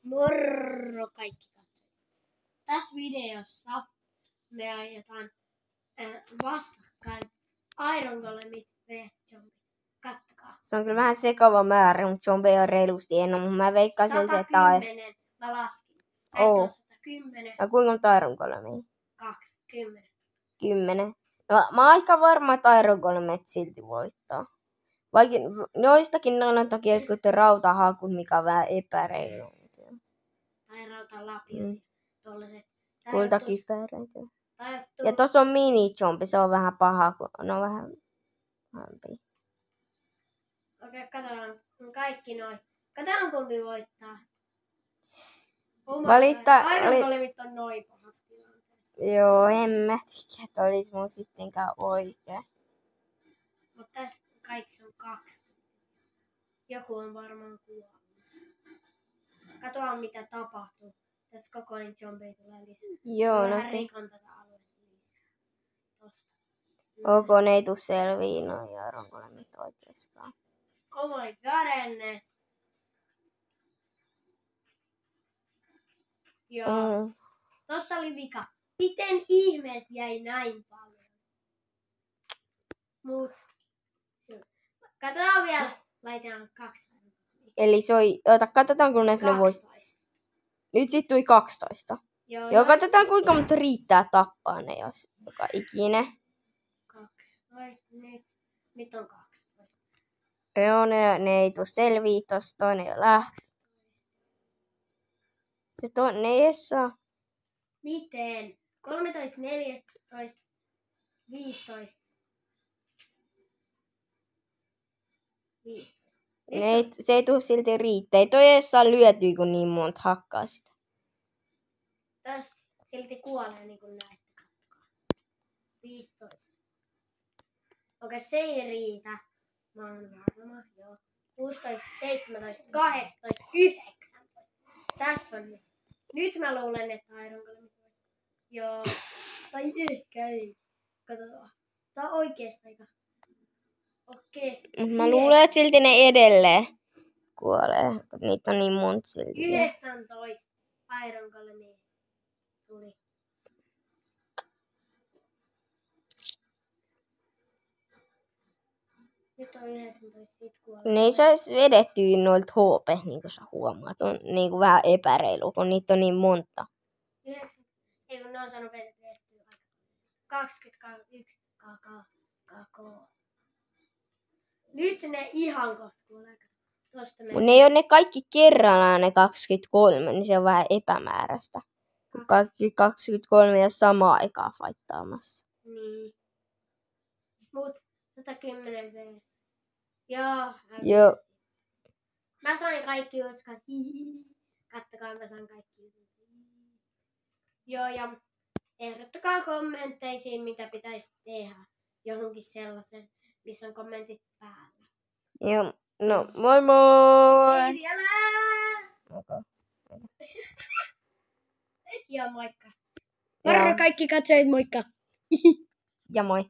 Moro kaikki katsojat. Tässä videossa me ajetaan vastakkain Iron Golemit vs Zombit. Kattokaa. Se on kyllä vähän sekava määrä, mutta zombeja on reilusti enemmän, mutta mä veikkaan silti, että 110 mä laskin. Oh. 110. Ja kuinka monta Iron Golemia? 20. 10. No, mä oon aika varma, että Iron Golemet silti voittaa. Vaikka joistakin ne on toki jotkut rautahakut, mikä on vähän epäreilu. Tai rautalapiot. Tollaset. Kultakypäreitä. Ja tossa on mini-zombi, se on vähän paha, kun on vähän pahempi. Okei, katsotaan kaikki noin. Katsotaan kumpi voittaa. Iron Golemit on noin pahasti. Joo, en mä tiedä, että olis mun sittenkään oikein. Mutta tässä kaikissa on 2. Joku on varmaan kuollut. Katsotaan mitä tapahtuu. Tässä koko ajan zombeja tulee lisää. Joo, vähän rikon tätä aluetta lisää. Tosta. Ok, ne ei tuu selviin noin Iron Golemit oikeastaan. Oh my godness. Joo. Tossa oli vika. Miten ihmeessä jäi näin paljon? Mut. Katsotaan vielä. Laitetaan 2. Eli se oli, katsotaan kun ne sille voi. Nyt sit tuli 12. Joo, katsotaan kuinka monta riittää tappaa ne, jos joka ikinen. 12. Nyt on 12. Joo, ne ei tuu selviä tosta, toinen jo lähti. Se ne ei saa. Miten? 13, 14, 15. 15. Se ei tuu silti riittää. Ei toi edes saa lyötyä, kun niin monta hakkaa sitä. Tässä silti kuolee, niin kuin näette. Katsokaa. 15. Okei, se ei riitä. Mä oon varma. Joo. 16, 17, 18, 19. Tässä on nyt. Nyt mä luulen, että Iron Golem. Joo. Tai ehkä ei. Katsotaan. Tää on oikeesti aika. Okei. Mä luulen, että silti ne edelleen kuolee. Niitä on niin monta silti. 19 Iron Golemia tuli. Nyt on 19, sit kuolee. Ne ei sais vedettyä noilta HP, niin kuin sä huomaat. Se on niin kuin vähän epäreilu, kun niitä on niin monta. 9, ei kun ne on saanut vedettyä aika. 21 KK. Nyt ne ihan kohta kuolee. Mut ne ei ole ne kaikki kerrallaan ne 23, niin se on vähän epämääräistä. Kun kaikki 23 ja samaan aikaan faittaamassa. Niin. Mut 110 vs. Joo. Mä sain kaikki utskat. Kattokaa, mä sain kaikki utskat. Joo, ja ehdottakaa kommentteisiin, mitä pitäisi tehdä. Johonkin sellaisen, missä on kommentit päällä. Joo, no moi moi! Ei vielä! Okay. Ja moikka. Moro kaikki katsojat, moikka! Ja moi!